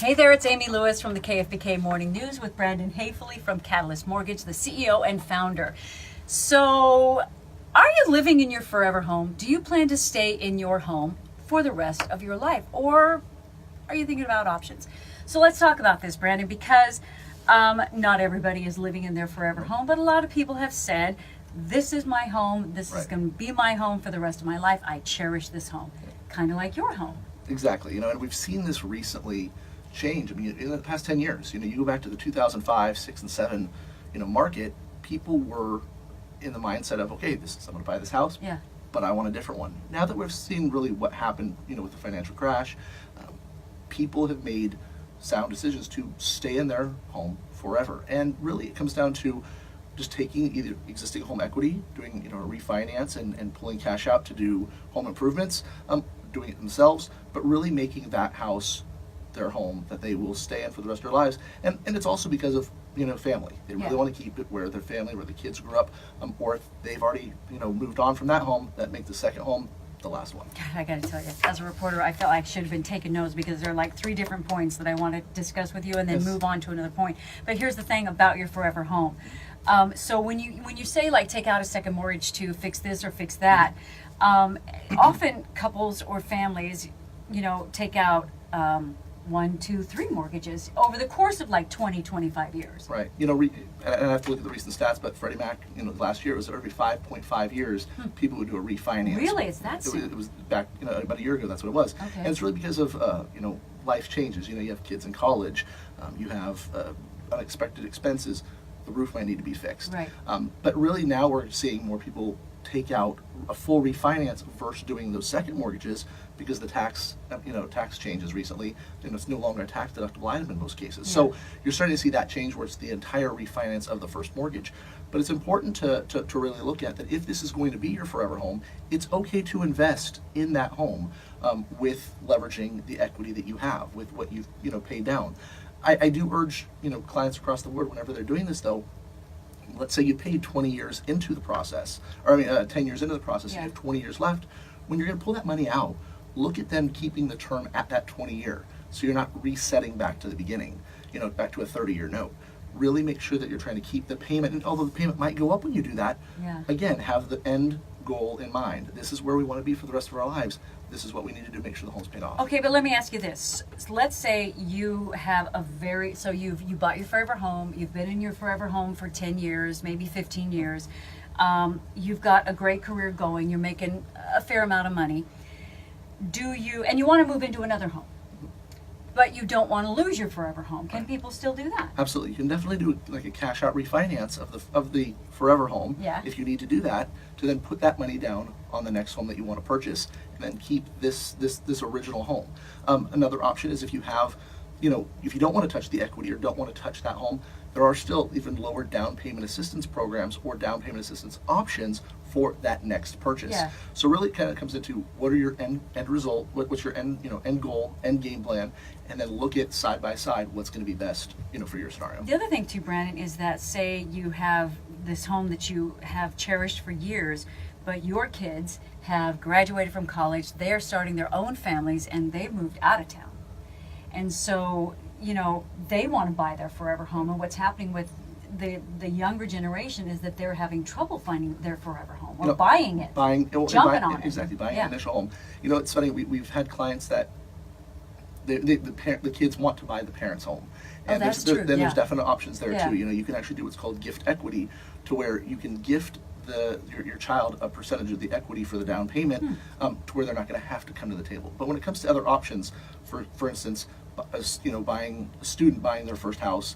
Hey there, it's Amy Lewis from the KFBK Morning News with Brandon Haefele from Catalyst Mortgage, the CEO and founder. So, are you living in your forever home? Do you plan to stay in your home for the rest of your life? Or are you thinking about options? So let's talk about this, Brandon, because not everybody is living in their forever home, but a lot of people have said, this is my home, this is going to be my home for the rest of my life. I cherish this home. Kind of like your home. Exactly. And we've seen this recently change. I mean, in the past 10 years, you go back to the 2005, 6, and 7, market, people were in the mindset of, okay, I'm going to buy this house, but I want a different one. Now that we've seen really what happened, with the financial crash, people have made sound decisions to stay in their home forever. And really, it comes down to just taking either existing home equity, doing a refinance and pulling cash out to do home improvements, doing it themselves, but really making that house their home that they will stay in for the rest of their lives. And it's also because of family. They really want to keep it where their family, where the kids grew up, or if they've already moved on from that home, that make the second home the last one. God, I got to tell you, as a reporter, I felt like I should have been taking notes because there are like 3 different points that I want to discuss with you and then move on to another point. But here's the thing about your forever home. So when you say like take out a second mortgage to fix this or fix that, often couples or families, take out 1, 2, 3 mortgages over the course of like 20, 25 years. Right. And I have to look at the recent stats, but Freddie Mac, last year it was every 5.5 years people would do a refinance. Really? It's that soon? It was back, about a year ago. That's what it was. Okay. And it's really because of, life changes. You have kids in college. You have unexpected expenses. The roof might need to be fixed. Right. But really now we're seeing more people take out a full refinance versus doing those second mortgages because the tax changes recently, and it's no longer a tax deductible item in most cases. Yeah. So you're starting to see that change where it's the entire refinance of the first mortgage. But it's important to really look at that if this is going to be your forever home, it's okay to invest in that home with leveraging the equity that you have, with what you've paid down. I do urge clients across the board whenever they're doing this though. Let's say you paid 20 years into the process, or 10 years into the process, you have 20 years left. When you're going to pull that money out, look at them keeping the term at that 20 year, so you're not resetting back to the beginning, back to a 30-year note. Really make sure that you're trying to keep the payment, and although the payment might go up when you do that, again, have the end goal in mind. This is where we want to be for the rest of our lives. This is what we need to do to make sure the home's paid off. Okay, but let me ask you this. Let's say you have you bought your forever home, you've been in your forever home for 10 years, maybe 15 years. You've got a great career going, you're making a fair amount of money. And you want to move into another home, but you don't want to lose your forever home. Can people still do that? Absolutely. You can definitely do like a cash out refinance of the forever home if you need to do that, to then put that money down on the next home that you want to purchase and then keep this original home. Another option is if you have, if you don't want to touch the equity or don't want to touch that home, there are still even lower down payment assistance programs or down payment assistance options for that next purchase. Yeah. So really it kind of comes into what are your end result, what's your end goal, end game plan, and then look at side by side what's going to be best, for your scenario. The other thing too, Brandon, is that say you have this home that you have cherished for years, but your kids have graduated from college, they're starting their own families, and they've moved out of town. And so, they want to buy their forever home, and what's happening with the younger generation is that they're having trouble finding their forever home or buying it, jumping on it. Exactly, buying an initial home. It's funny, we've had clients that the kids want to buy the parents' home. And that's true. There's definite options there too. You can actually do what's called gift equity, to where you can gift your child a percentage of the equity for the down payment, to where they're not going to have to come to the table. But when it comes to other options, for instance, a student buying their first house,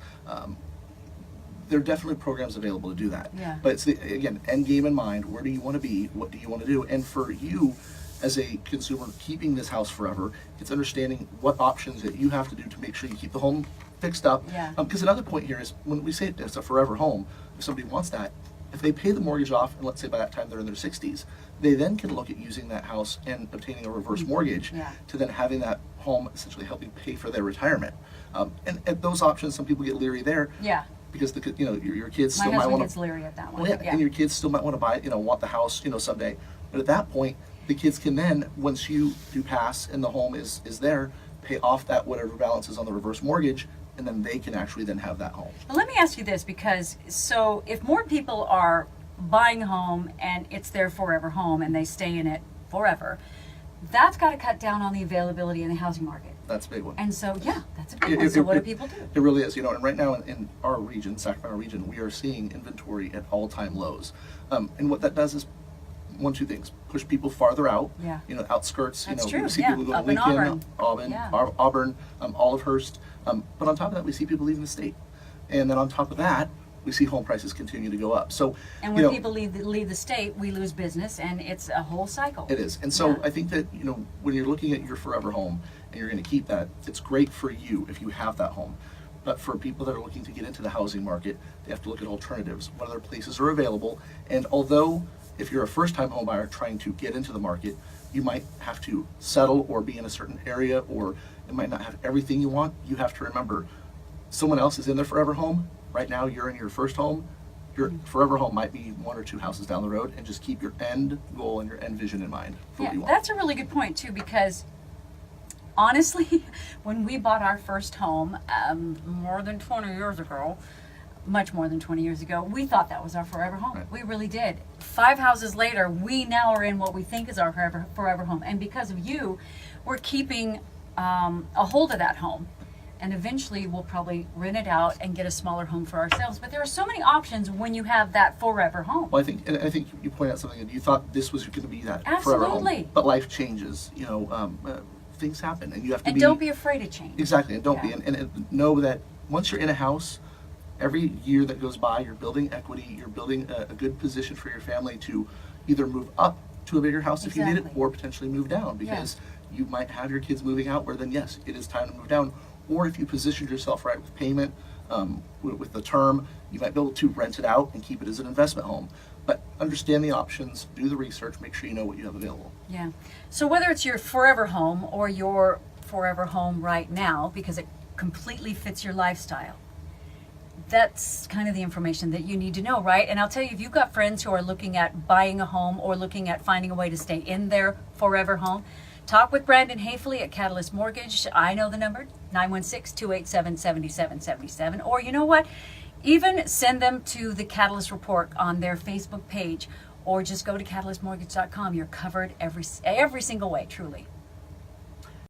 there are definitely programs available to do that. Yeah. But it's again, end game in mind. Where do you want to be? What do you want to do? And for you, as a consumer keeping this house forever, it's understanding what options that you have to do to make sure you keep the home fixed up. Yeah. Because another point here is when we say it's a forever home, if somebody wants that, if they pay the mortgage off, and let's say by that time they're in their 60s, they then can look at using that house and obtaining a reverse mortgage to then having that home essentially helping pay for their retirement. And at those options, some people get leery there. Yeah. Because your kids still might want to. My husband gets leery at that one. Well, and your kids still might want to buy, want the house, someday. But at that point, the kids can then, once you do pass and the home is there, pay off that whatever balance is on the reverse mortgage, and then they can actually then have that home. Well, let me ask you this, because so if more people are buying a home and it's their forever home and they stay in it forever, that's got to cut down on the availability in the housing market. That's a big one. And so, yeah, that's a big one. So what do people do? It really is. And right now in our region, Sacramento region, we are seeing inventory at all-time lows. And what that does is one, two things: push people farther out. Yeah. Outskirts. That's We true, see yeah. people go to Up in Lincoln, Auburn. Yeah. Auburn, Olivehurst. But on top of that, we see people leaving the state. And then on top of that, we see home prices continue to go up. So, And when people leave the state, we lose business, and it's a whole cycle. it is. And so Yeah. I think that, when you're looking at your forever home and you're going to keep that, it's great for you if you have that home. But for people that are looking to get into the housing market, they have to look at alternatives. What other places are available? And although if you're a first-time home buyer trying to get into the market, you might have to settle or be in a certain area, or it might not have everything you want. You have to remember, someone else is in their forever home. Right now, you're in your first home. Your forever home might be one or two houses down the road, and just keep your end goal and your end vision in mind for what you want. That's a really good point, too, because honestly, when we bought our first home more than 20 years ago, much more than 20 years ago, we thought that was our forever home. Right. We really did. 5 houses later, we now are in what we think is our forever home. And because of you, we're keeping a hold of that home. And eventually we'll probably rent it out and get a smaller home for ourselves. But there are so many options when you have that forever home. Well, I think you point out something that you thought this was going to be that forever home. Absolutely. But life changes. Things happen, and you have to And don't be afraid of change. Exactly, and don't be. Yeah. And know that once you're in a house, every year that goes by, you're building equity, you're building a good position for your family to either move up to a bigger house if you need it, Exactly. or potentially move down, because you might have your kids moving out, where then yes, it is time to move down. Or if you positioned yourself right with payment, with the term, you might be able to rent it out and keep it as an investment home. But understand the options, do the research, make sure you know what you have available. Yeah. So whether it's your forever home or your forever home right now, because it completely fits your lifestyle, that's kind of the information that you need to know, right? And I'll tell you, if you've got friends who are looking at buying a home or looking at finding a way to stay in their forever home, talk with Brandon Haefele at Catalyst Mortgage. I know the number, 916-287-7777. Or you know what? Even send them to the Catalyst Report on their Facebook page, or just go to catalystmortgage.com. You're covered every single way, truly.